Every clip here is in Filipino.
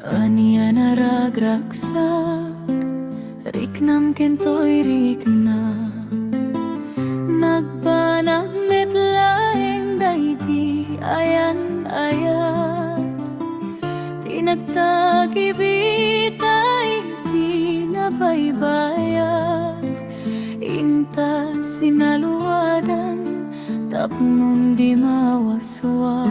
Ania naragraksak, riknam kentoy rikna. Nagbanag metlaeng dayti ayan ayat. Tinagtagibitay di nabaybayag. Inta sinaluwadan tapnon di mawaswas.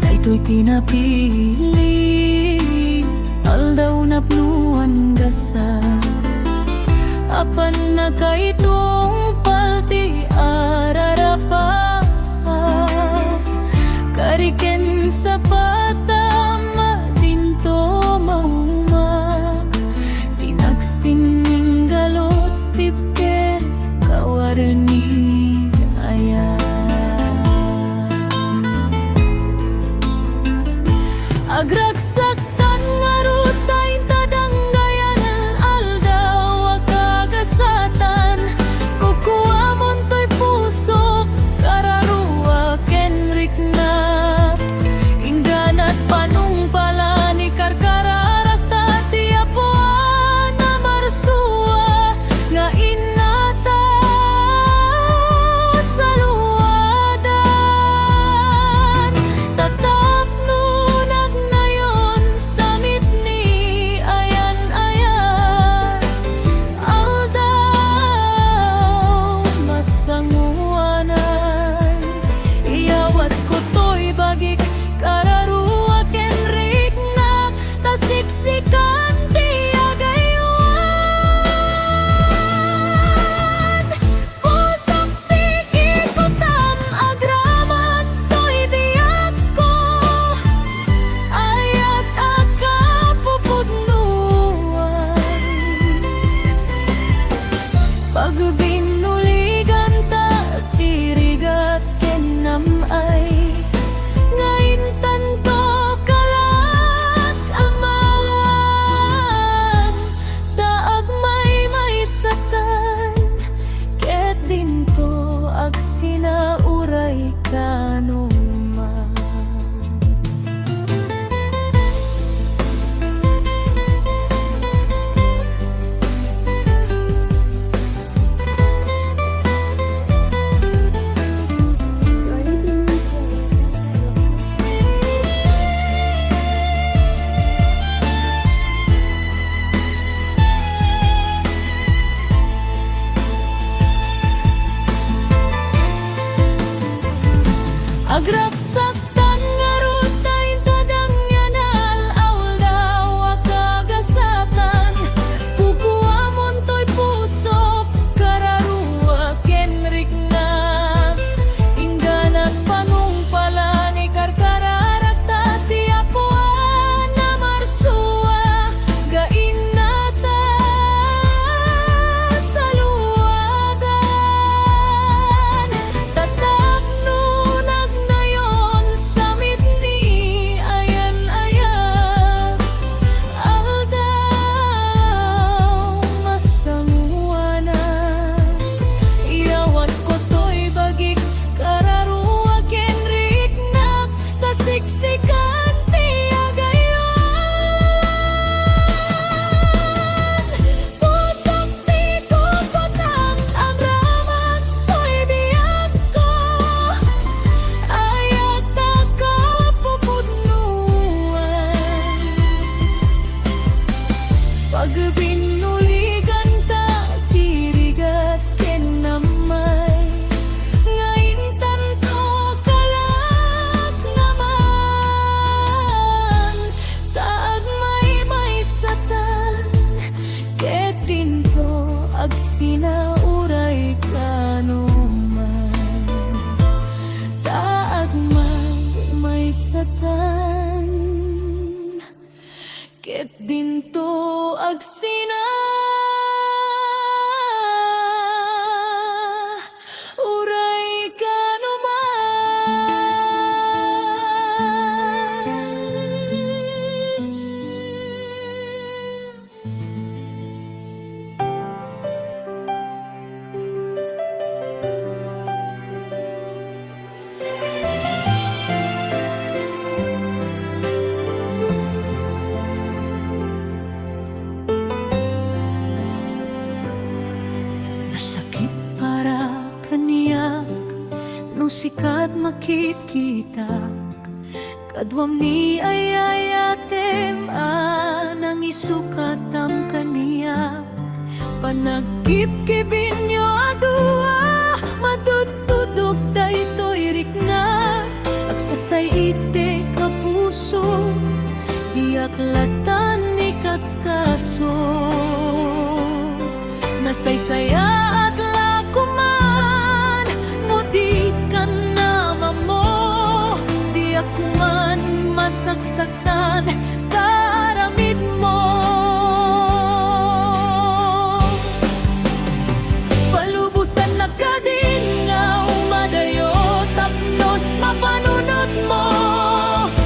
Daytoy tinapili aldaw napnuan gasa. Apan na kaitong palti ararapa. Kariken sa pata matinto mahumak. Tinagsining galot tipker kawarni ayan. Agragsak tan ngarutay tadanggayan aldaw akagasatan. Kukuamon to'y puso kararua kenrik na. Ingganat panungpala ni karkararak tati apuan na marsua. Nga inata sa luwadan. Tatap nunag na yon samit ni ayan ayan. Aldaw masanguanan. Iyawat ko to'y bagik kararua kenrik na. Tasiksikan ti agaywan. Pusok ti ikutam agraman to'y biyak ko. Ayat akapupudnuan. Pagbinuligan ta tirigat kenamay. Ngayon tanto kalat aman. Daag may satan. Ket dinto ag sinauray kanuman. Agragsak tan ngarutay tadangyan aldaw akagasatan. Pupuamon to'y puso kararua kenrik na. Ingganat panungpala ni karkararak tati apuan na marsua. Gainata sa luwagan. Tatap nunag na yon samit ni ayan ayan. Aldaw masanguanan. Iyawat ko to'y bagik kararua kenrik na. Tasiksikan ti agaywan. Pusok ti kukutam agraman to'y biyak ko. Ayat akapupudnuan. Pagbinuligan ta tirigat kenamay. Ngayon tanto kalat naman. Taag may satan. Ket dinto ag sinauray kanuman. Taag may satan. Ket dinto ag sinauray kanuman. makikita kadwam ni ayayatem anang isukatam kaniya panagkipkibin nyo adua matutudog daytoy rikna agsasay ite kapuso diaklatan ni kaskaso nasaysaya at lakuman ngudi ka na mamo di ako man masaksaktan karamid mo palubusan na ka din nga umadayo tapnod mapanunod mo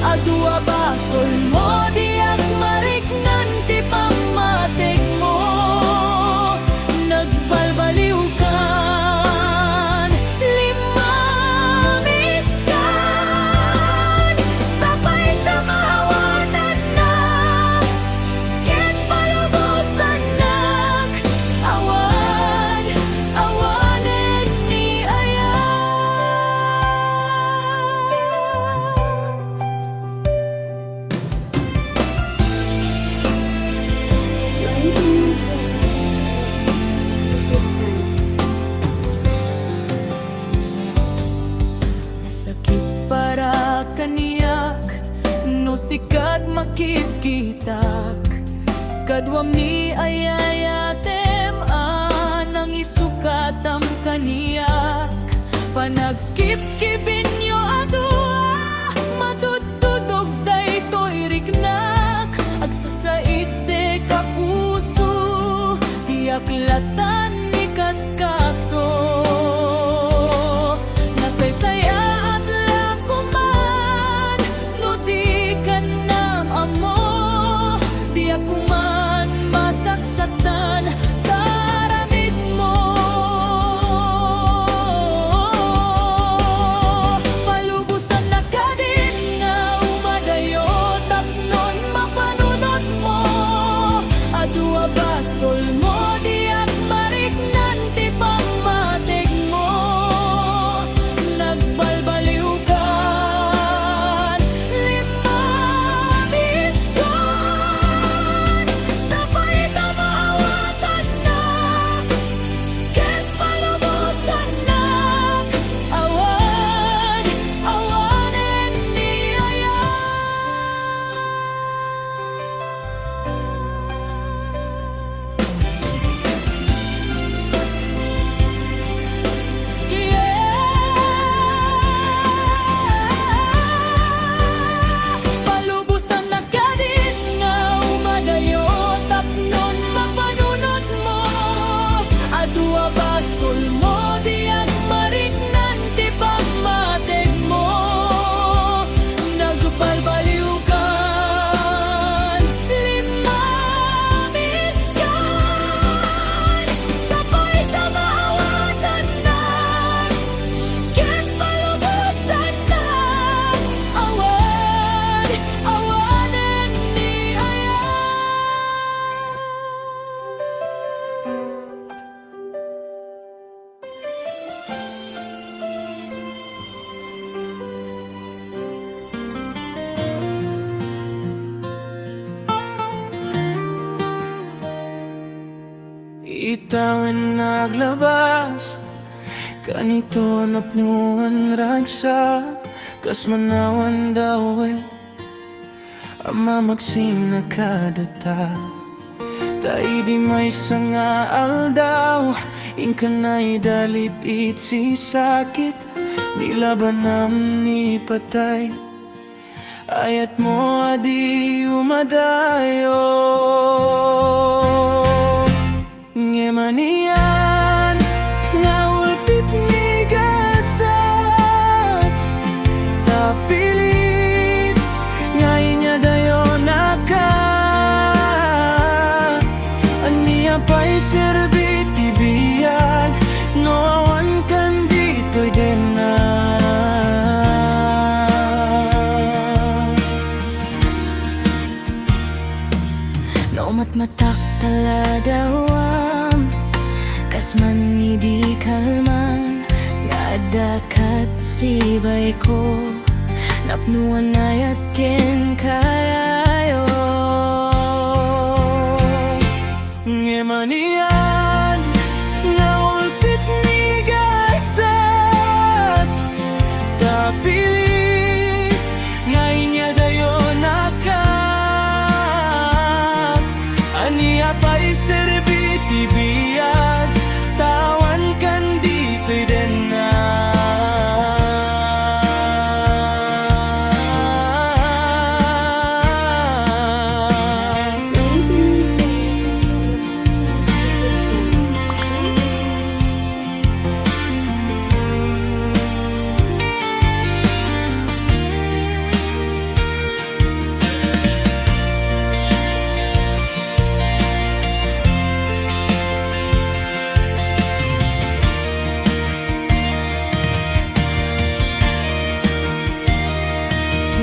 adua basol mo di ak mariknan ti pamatig mo nagbalbaliw kan limamis kan sabay tamawatan na ken palubusan nak awan awanen ni ayat sakit para kaniyak no sikat makikitak kadwam ni ayayatem anang isukatam kaniyak panagkipkibin nyo adua matutudog daytoy riknak agsasaite kapuso diaklatan ni kaskaso nasaysaya at lakuman ngudi ka na amo di ako man masaksatan karamid mo palubusan na ka din nga umadayo tapnon mapanunod mo adua basol mo di ak mariknan ti pamatig mo nagbalbaliw kan limamis kan sabay tamawatan na ken palubusan nak awan awanen ni palubusan na ka din nga umadayo tapnon mapanunod mo adua basol mo di ak mariknan ti pamatig mo nagbalbaliw kan limamis kan sabay tamawatan na ken palubusan na awan awanen ni ayat Itawan naglabas kanito napnuan ragsa kas manawan dawel ama magsim na kadata tay di may sanga aldaw inkanay dalit itsi sakit nilabanam ni patay ayat mo adi umadayo ngemanian ngaulpit ni gasat tapilit ngainya dayo naka ania pa'y serbi tibiyag ngawan kan dito'y dena no matmatak taladawam kas man di kalman nga ada ka at sibay ko napnuan ayat ken kayo Ngemanian nga ulpit ni gasat tapili ngay niya dayon akap ania pa'y serbiti biyag tawan kan dito'y den na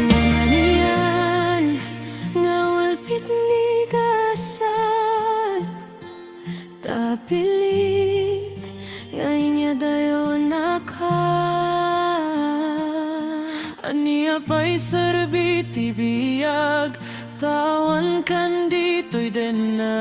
Ngamanian nga ulpit ni gasat tapilit ngay niya dayon Ania pa'y serbiti biyag tawan kan dito'y den na